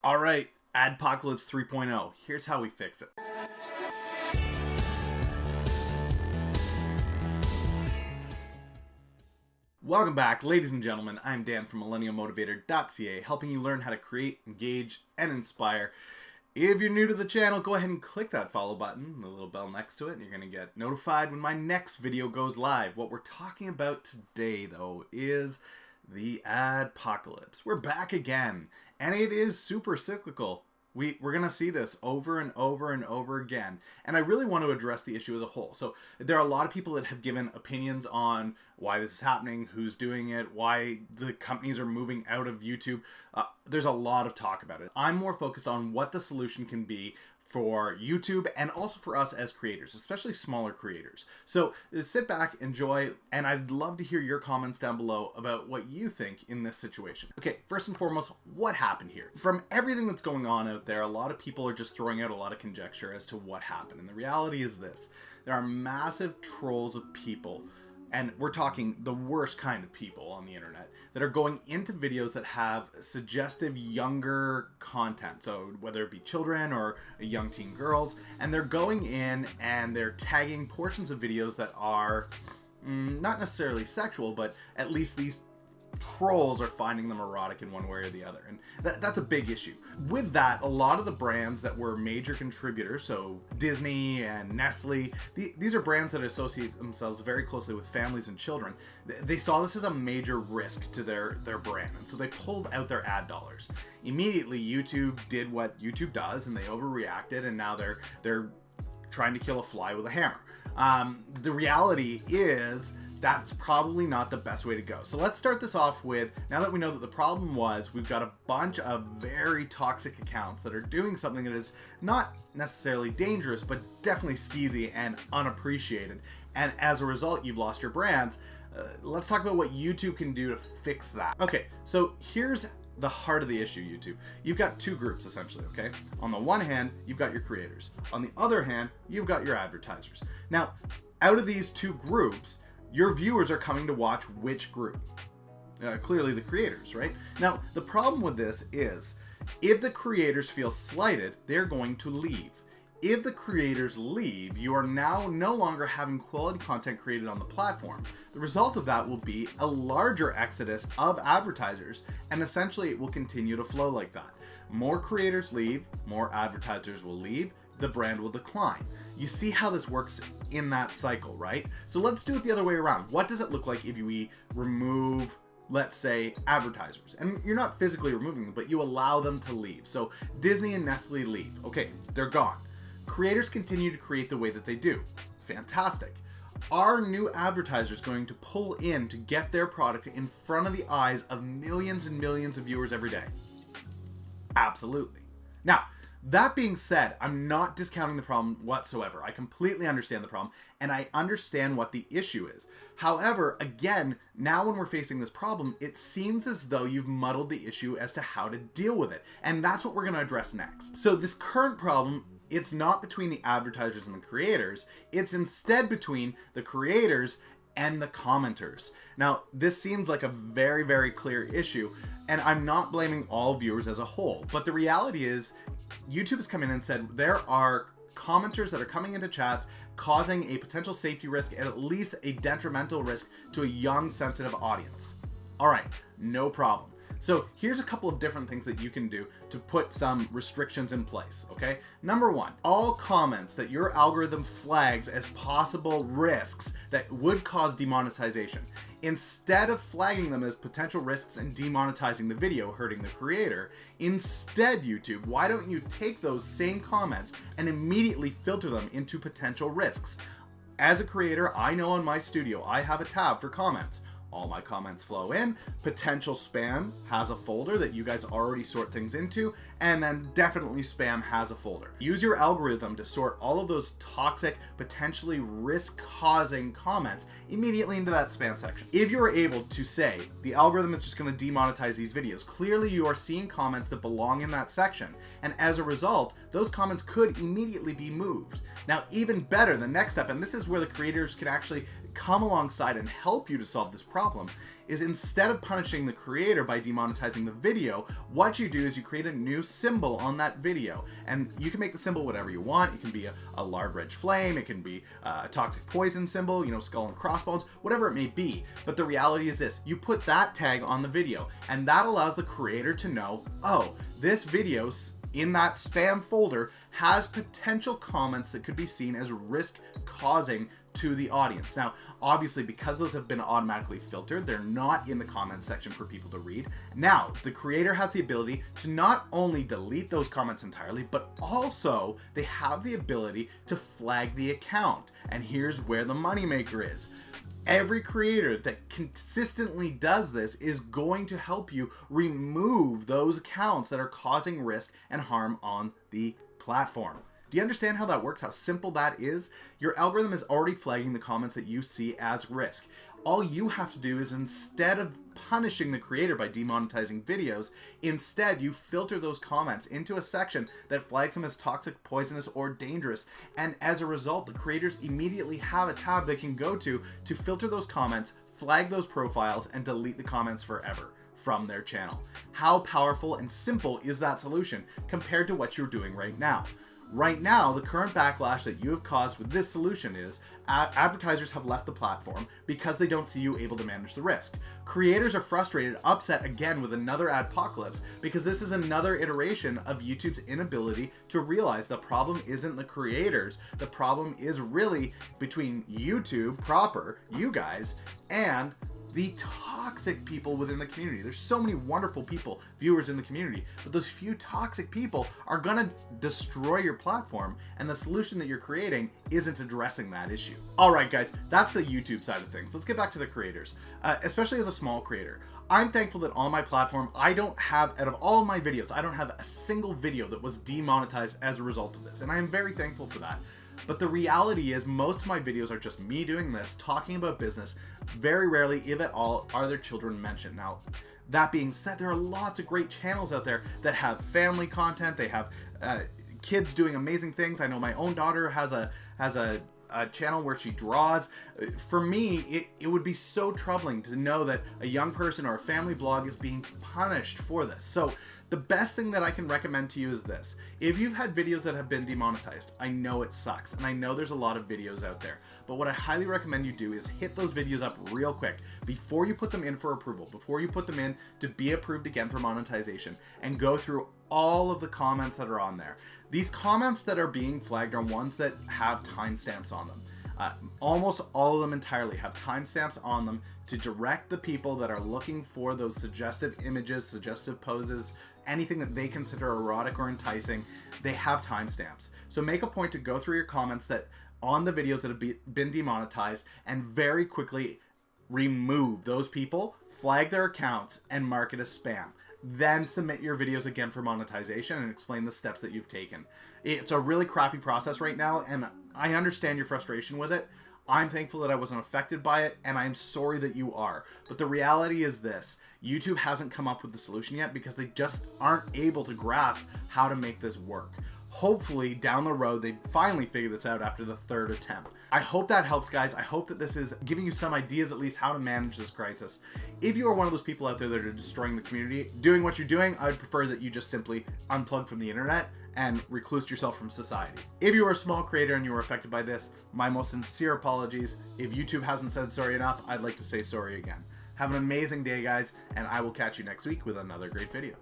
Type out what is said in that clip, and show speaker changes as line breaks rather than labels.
All right, Adpocalypse 3.0. Here's how we fix it. Welcome back, ladies and gentlemen. I'm Dan from MillennialMotivator.ca, helping you learn how to create, engage, and inspire. If you're new to the channel, go ahead and click that follow button, the little bell next to it, and you're going to get notified when my next video goes live. What we're talking about today, though, is the Adpocalypse. We're back again, and it is super cyclical. We're going to see this over and over and over again. And I really want to address the issue as a whole. So there are a lot of people that have given opinions on why this is happening, who's doing it, why the companies are moving out of YouTube. There's a lot of talk about it. I'm more focused on what the solution can be for YouTube and also for us as creators, especially smaller creators. So sit back, enjoy, and I'd love to hear your comments down below about what you think in this situation. Okay, first and foremost, what happened here? From everything that's going on out there, a lot of people are just throwing out a lot of conjecture as to what happened. And the reality is this: there are massive trolls of people, and we're talking the worst kind of people on the internet, that are going into videos that have suggestive younger content. So whether it be children or young teen girls, and they're going in and they're tagging portions of videos that are not necessarily sexual, but at least these trolls are finding them erotic in one way or the other. And that's a big issue. With that, a lot of the brands that were major contributors, so Disney and Nestle, these are brands that associate themselves very closely with families and children. They saw this as a major risk to their brand, and so they pulled out their ad dollars. Immediately, YouTube did what YouTube does, and they overreacted, and now they're trying to kill a fly with a hammer. The reality is that's probably not the best way to go. So let's start this off with, now that we know that the problem was, we've got a bunch of very toxic accounts that are doing something that is not necessarily dangerous, but definitely skeezy and unappreciated. And as a result, you've lost your brands. Let's talk about what YouTube can do to fix that. Okay, so here's the heart of the issue, YouTube. You've got two groups essentially, okay? On the one hand, you've got your creators. On the other hand, you've got your advertisers. Now, out of these two groups, your viewers are coming to watch which group? Clearly the creators, right? Now, the problem with this is, if the creators feel slighted, they're going to leave. If the creators leave, you are now no longer having quality content created on the platform. The result of that will be a larger exodus of advertisers, and essentially it will continue to flow like that. More creators leave, more advertisers will leave, the brand will decline. You see how this works in that cycle, right? So let's do it the other way around. What does it look like if we remove, let's say, advertisers? And you're not physically removing them, but you allow them to leave. So Disney and Nestle leave. Okay, they're gone. Creators continue to create the way that they do. Fantastic. Are new advertisers going to pull in to get their product in front of the eyes of millions and millions of viewers every day? Absolutely. Now, that being said, I'm not discounting the problem whatsoever. I completely understand the problem, and I understand what the issue is. However, again, now when we're facing this problem, it seems as though you've muddled the issue as to how to deal with it, and that's what we're going to address next. So this current problem, it's not between the advertisers and the creators, it's instead between the creators and the commenters. Now, this seems like a very, very clear issue, and I'm not blaming all viewers as a whole, but the reality is YouTube has come in and said there are commenters that are coming into chats causing a potential safety risk and at least a detrimental risk to a young, sensitive audience. All right, no problem. So here's a couple of different things that you can do to put some restrictions in place, okay? Number one, all comments that your algorithm flags as possible risks that would cause demonetization, instead of flagging them as potential risks and demonetizing the video, hurting the creator, instead, YouTube, why don't you take those same comments and immediately filter them into potential risks? As a creator, I know in my studio, I have a tab for comments. All my comments flow in. Potential spam has a folder that you guys already sort things into, and then definitely spam has a folder. Use your algorithm to sort all of those toxic, potentially risk-causing comments immediately into that spam section. If you're able to say the algorithm is just going to demonetize these videos, clearly you are seeing comments that belong in that section, and as a result, those comments could immediately be moved. Now, even better, the next step, and this is where the creators can actually come alongside and help you to solve this problem is, instead of punishing the creator by demonetizing the video, what you do is you create a new symbol on that video, and you can make the symbol whatever you want. It can be a large red flame, it can be a toxic poison symbol, you know, skull and crossbones, whatever it may be. But the reality is this: you put that tag on the video, and that allows the creator to know, oh, this video in that spam folder has potential comments that could be seen as risk causing to the audience. Now, obviously, because those have been automatically filtered, they're not in the comments section for people to read. Now, the creator has the ability to not only delete those comments entirely, but also they have the ability to flag the account. And here's where the moneymaker is. Every creator that consistently does this is going to help you remove those accounts that are causing risk and harm on the platform. Do you understand how that works? How simple that is? Your algorithm is already flagging the comments that you see as risk. All you have to do is, instead of punishing the creator by demonetizing videos, instead you filter those comments into a section that flags them as toxic, poisonous, or dangerous. And as a result, the creators immediately have a tab they can go to filter those comments, flag those profiles, and delete the comments forever from their channel. How powerful and simple is that solution compared to what you're doing right now? Right now, the current backlash that you have caused with this solution is advertisers have left the platform because they don't see you able to manage the risk. Creators are frustrated, upset again with another adpocalypse, because this is another iteration of YouTube's inability to realize the problem isn't the creators. The problem is really between YouTube proper, you guys, and the toxic people within the community. There's so many wonderful people, viewers in the community, but those few toxic people are gonna destroy your platform, and the solution that you're creating isn't addressing that issue. All right, guys, that's the YouTube side of things. Let's get back to the creators, especially as a small creator. I'm thankful that on my platform, I don't have, out of all of my videos, I don't have a single video that was demonetized as a result of this, and I am very thankful for that. But the reality is, most of my videos are just me doing this, talking about business. Very rarely, if at all, are there children mentioned. Now, that being said, there are lots of great channels out there that have family content. They have kids doing amazing things. I know my own daughter has a channel where she draws. For me, it would be so troubling to know that a young person or a family blog is being punished for this. So the best thing that I can recommend to you is this. If you've had videos that have been demonetized, I know it sucks, and I know there's a lot of videos out there, but what I highly recommend you do is hit those videos up real quick before you put them in for approval, before you put them in to be approved again for monetization, and go through all of the comments that are on there. These comments that are being flagged are ones that have timestamps on them. Almost all of them entirely have timestamps on them to direct the people that are looking for those suggestive images, suggestive poses, anything that they consider erotic or enticing. They have timestamps. So make a point to go through your comments that on the videos that have been demonetized, and very quickly remove those people, flag their accounts, and mark it as spam. Then submit your videos again for monetization and explain the steps that you've taken. It's a really crappy process right now, and I understand your frustration with it. I'm thankful that I wasn't affected by it, and I'm sorry that you are. But the reality is this: YouTube hasn't come up with the solution yet because they just aren't able to grasp how to make this work. Hopefully down the road they finally figure this out after the third attempt. I hope that helps, guys. I hope that this is giving you some ideas at least how to manage this crisis. If you are one of those people out there that are destroying the community, doing what you're doing, I'd prefer that you just simply unplug from the internet and recluse yourself from society. If you are a small creator and you were affected by this, my most sincere apologies. If YouTube hasn't said sorry enough, I'd like to say sorry again. Have an amazing day, guys, and I will catch you next week with another great video.